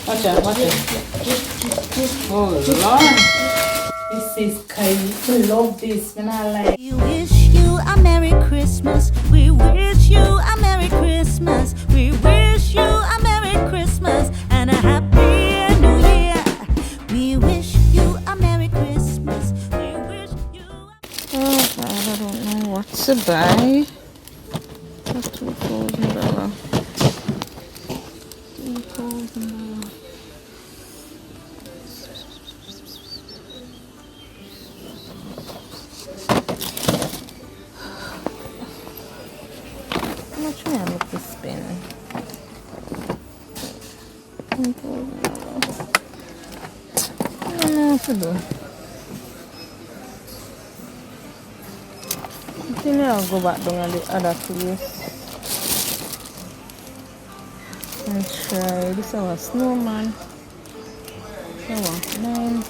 Watch out, watch out. Oh Lord. This is kind. I love this. And I like. We wish you a Merry Christmas. We wish you a Merry Christmas. We wish you a Merry Christmas and a Happy New Year. We wish you a Merry Christmas. We wish you Oh God, I don't know what to buy. That's $2,000. $2,000. How much I look to spend? $1,000. I don't know what to do. I think I'll go back down on the other place and try this our snowman. That was mine.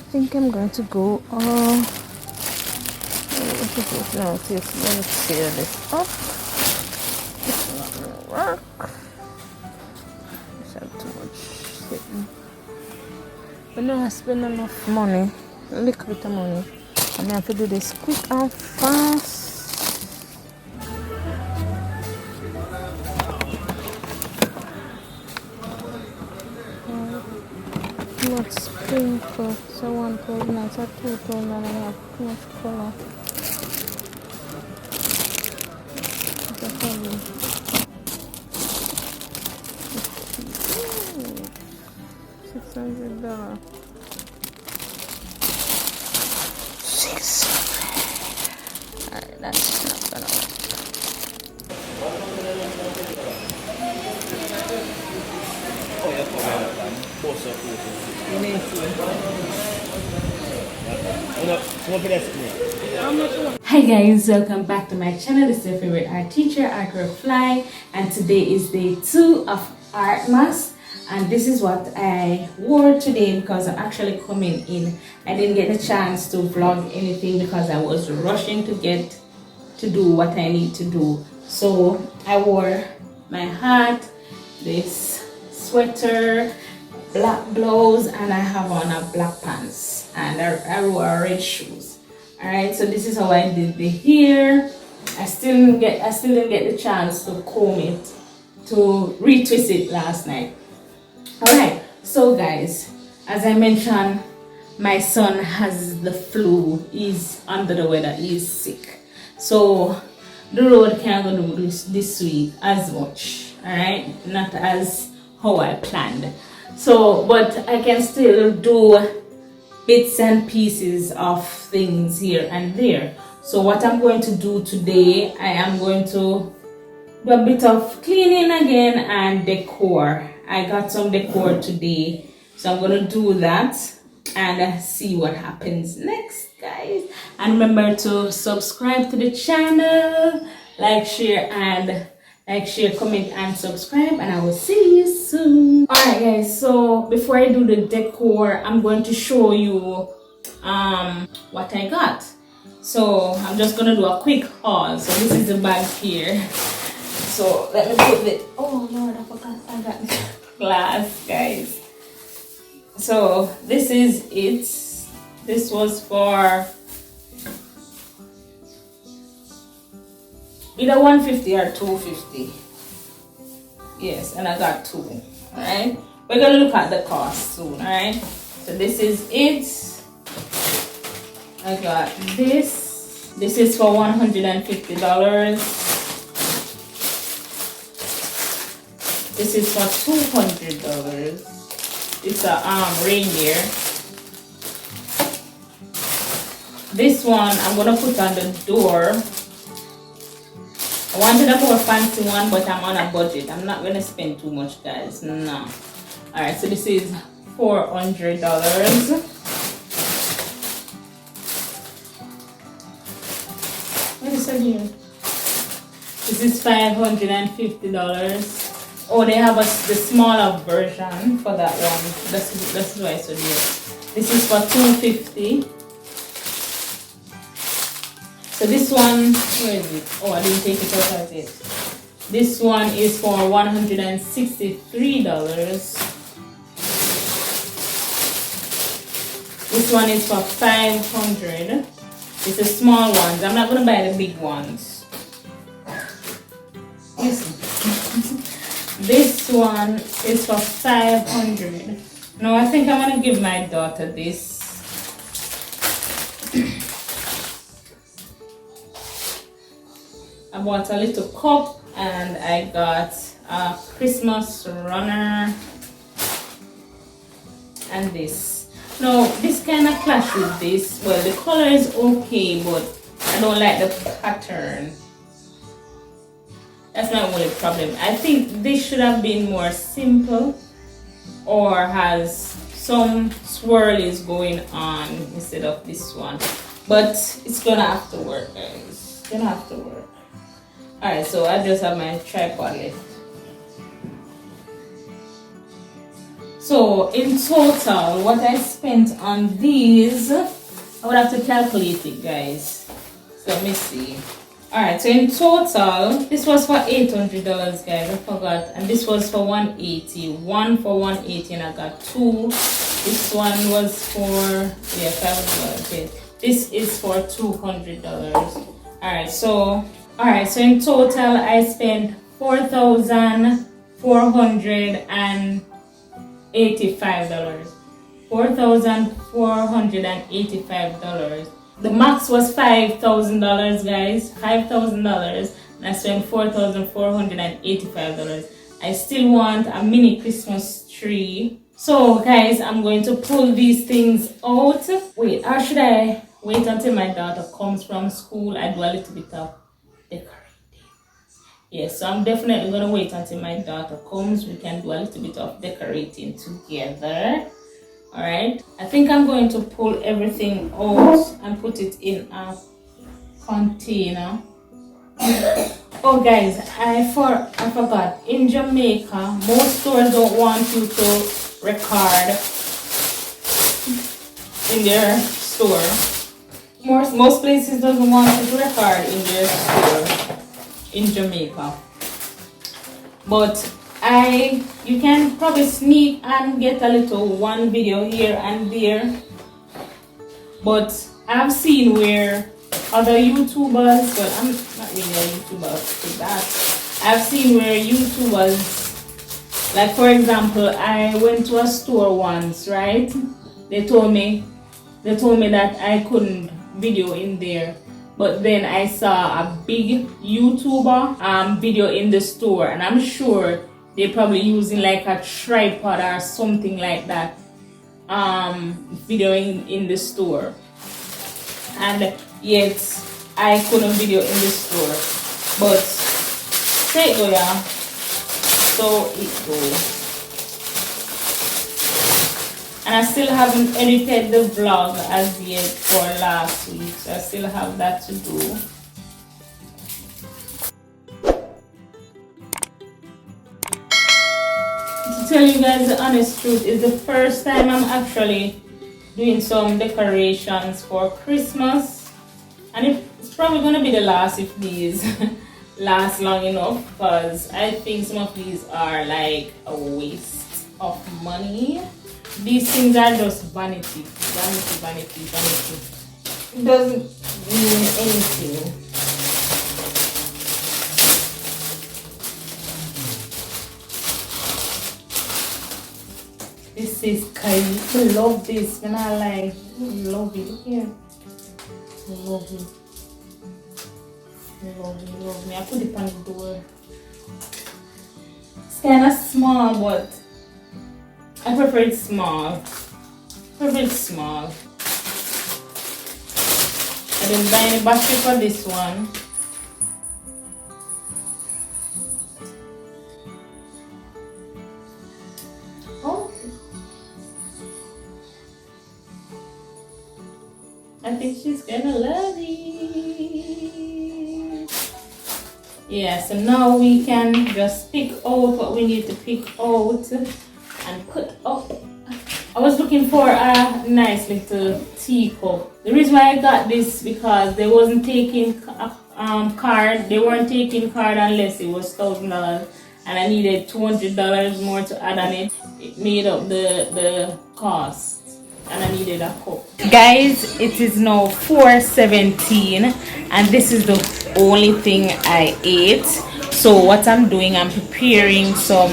I think I'm going to go let's tear this up. It's not gonna work. I have too much sitting. But now I spend enough money, a little bit of money. I have to do this quick and fast. Not sprinkle, so 1,000, so 2,000, and I have too much color. It's a problem. $600. Alright, that's not gonna work. Hi guys, welcome back to my channel. This is your favorite art teacher, Fly, and today is day 2 of Artmas, and this is what I wore today because I'm actually coming in. I didn't get the chance to vlog anything because I was rushing to do what I need to do. So I wore my hat, this sweater, black blouse, and I have on a black pants, and I wore red shoes. Alright, so this is how I did the hair. I still didn't get the chance to comb it, to retwist it last night. Alright, so guys, as I mentioned, my son has the flu. He's under the weather, he's sick. So the road can't go do this week as much. Alright, not as how I planned. So, but I can still do bits and pieces of things here and there. So what I'm going to do today, I am going to do a bit of cleaning again and decor. I got some decor today, so I'm going to do that and see what happens next, guys. And remember to subscribe to the channel, like, share, comment, and subscribe, and I will see you soon. Alright guys, so before I do the decor, I'm going to show you what I got. So I'm just gonna do a quick haul. So this is the bag here. So let me put it. Oh Lord, I forgot I got glass, guys. So this is it. This was for either $150 or $250. Yes, and I got 2. Alright, we're gonna look at the cost soon. Alright, so this is it. I got this. This is for $150. This is for $200. It's a reindeer. This one I'm gonna put on the door. I wanted a more fancy one, but I'm on a budget. I'm not gonna spend too much, guys. No. Alright, so this is $400. also here. This is $550. Oh, they have the smaller version for that one. That's why it's so dear. This is for $250. So this one, where is it? Oh, I didn't take it out as it. This one is for $163. This one is for $500. It's the small ones. I'm not gonna buy the big ones. Listen. This one is for $500. No, I think I'm gonna give my daughter this. I bought a little cup and I got a Christmas runner and this. No, this kind of clash with this. Well, the color is okay, but I don't like the pattern. That's my only problem. I think this should have been more simple or has some swirlies going on instead of this one. But it's gonna have to work, guys. It's gonna have to work. Alright, so I just have my tripod left. So in total, what I spent on these, I would have to calculate it, guys. So let me see. Alright, so in total, this was for $800, guys. I forgot. And this was for $180. One for $180, and I got two. This one was for $500. Okay. This is for $200. Alright, so in total, I spent $4,485. $4,485. The max was $5,000, guys. $5,000, and I spent $4,485. I still want a mini Christmas tree. So, guys, I'm going to pull these things out. Wait, or should I wait until my daughter comes from school? I do a little bit of decorating. Yes, so I'm definitely gonna wait until my daughter comes. We can do a little bit of decorating together. All right, I think I'm going to pull everything out and put it in a container. Oh, guys, I forgot. In Jamaica, most stores don't want you to record in their store. Most places doesn't want you to record in their store in Jamaica. But you can probably sneak and get a little one video here and there. But I've seen where other YouTubers, well, I'm not really a YouTuber to that. I've seen where YouTubers, like for example, I went to a store once, right? They told me that I couldn't video in there. But then I saw a big YouTuber video in the store, and I'm sure they're probably using like a tripod or something like that, videoing in the store. And yet I couldn't video in the store. But there you go, yeah. So it goes. And I still haven't edited the vlog as yet for last week, so I still have that to do. To tell you guys the honest truth, it's the first time I'm actually doing some decorations for Christmas. And it's probably going to be the last if these last long enough, because I think some of these are like a waste of money. These things are just vanity. It doesn't mean anything. This is kind. I love this. When I like, love it. Look here. Love it. Love me. I put it on the door. It's kind of small, but I prefer it small. I didn't buy any battery for this one. Oh, I think she's gonna love it. Yeah, so now we can just pick out what we need to pick out and put up. I was looking for a nice little teacup. The reason why I got this because they wasn't taking card. They weren't taking card unless it was $1,000, and I needed $200 more to add on it. It made up the cost, and I needed a cup. Guys, it is now 4:17, and this is the only thing I ate. So what I'm doing, I'm preparing some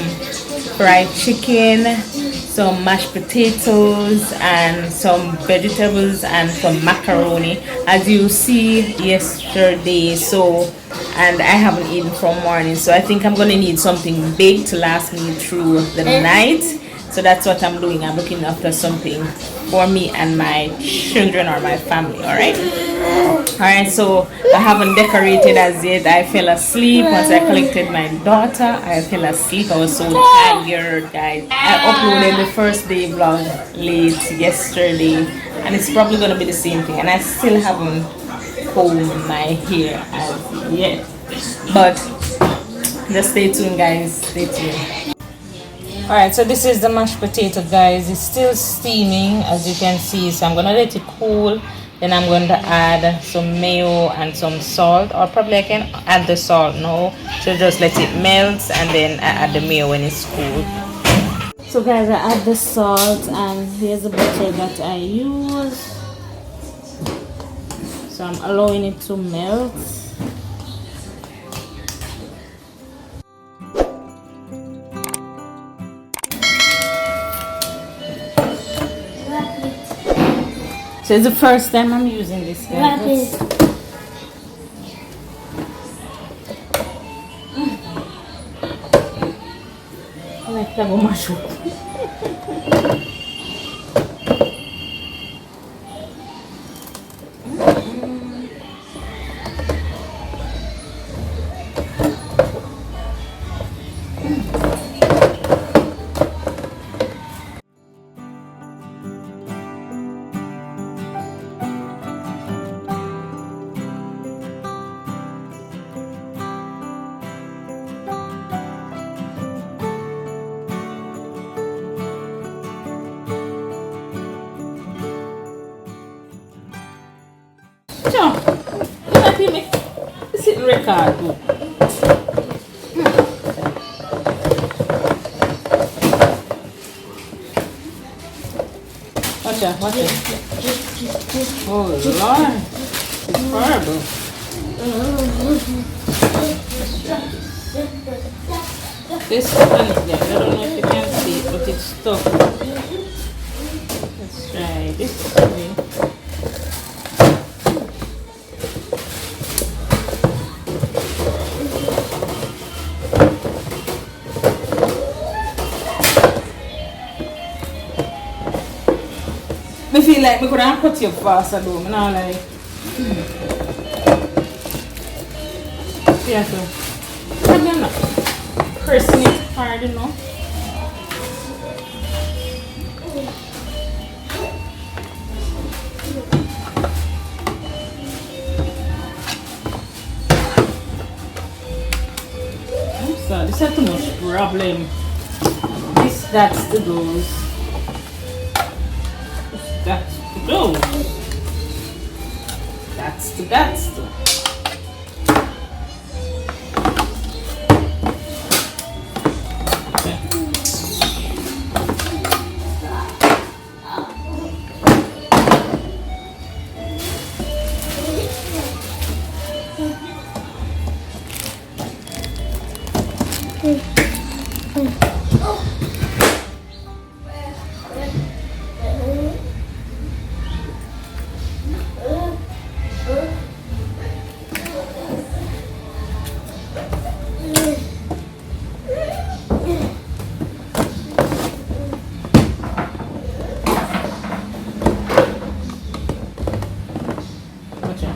fried chicken, some mashed potatoes, and some vegetables and some macaroni, as you see yesterday. So, and I haven't eaten from morning, so I think I'm gonna need something big to last me through the night. So that's what I'm doing. I'm looking after something for me and my children or my family. All right, so I haven't decorated as yet. I fell asleep once I collected my daughter. I fell asleep. I was so tired, guys. I uploaded the first day vlog late yesterday, and it's probably gonna be the same thing. And I still haven't combed my hair as yet, but just stay tuned, guys. Stay tuned. Alright, so this is the mashed potato, guys. It's still steaming, as you can see, so I'm gonna let it cool. Then I'm going to add some mayo and some salt, or probably I can add the salt now. So just let it melt, and then I add the mayo when it's cool. So guys, I add the salt, and here's the butter that I use. So I'm allowing it to melt. So it's the first time I'm using this, guys. I like that mushroom. John, you not hear me? This is record. Watch out, watch out. Oh Lord, it's horrible. This one is there. I don't know if you can see it, but it's stuck. Let's try this way. I feel like we could have cut you faster though. I'm not like. Yeah, so. I'm not pressing it hard enough. I'm sorry, this is too much problem. This, that's the dose. That's to go. That's to. Okay.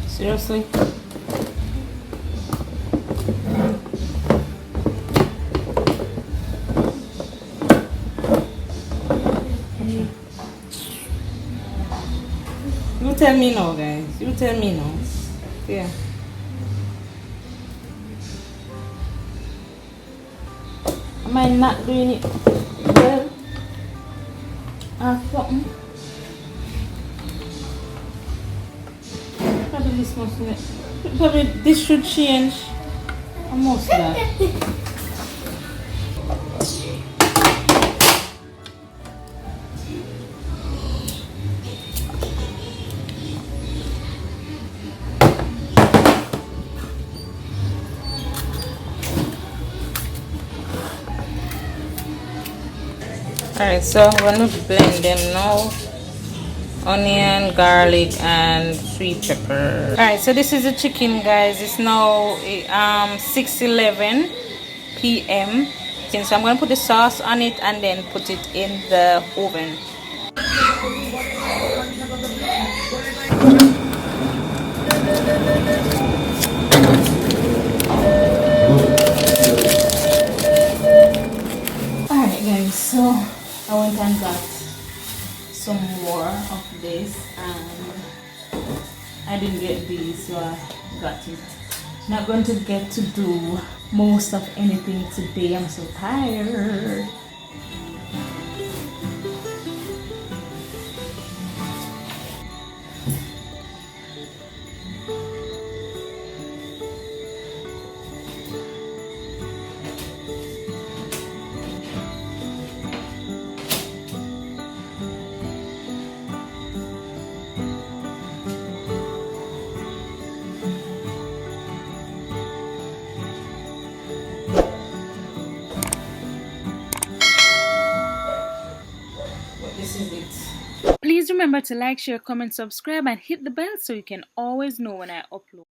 Seriously? tell me now, guys. You tell me now. Yeah. Am I not doing it well? Something. Probably this must be. Probably this should change. Almost that. Alright, so I'm going to blend them now. Onion, garlic, and sweet pepper. Alright, so this is the chicken, guys. It's now 6:11 p.m. So I'm going to put the sauce on it and then put it in the oven. Alright, guys, so I went and got some more of this, and I didn't get these, so I got it. Not going to get to do most of anything today. I'm so tired. This is it. Please remember to like, share, comment, subscribe, and hit the bell so you can always know when I upload.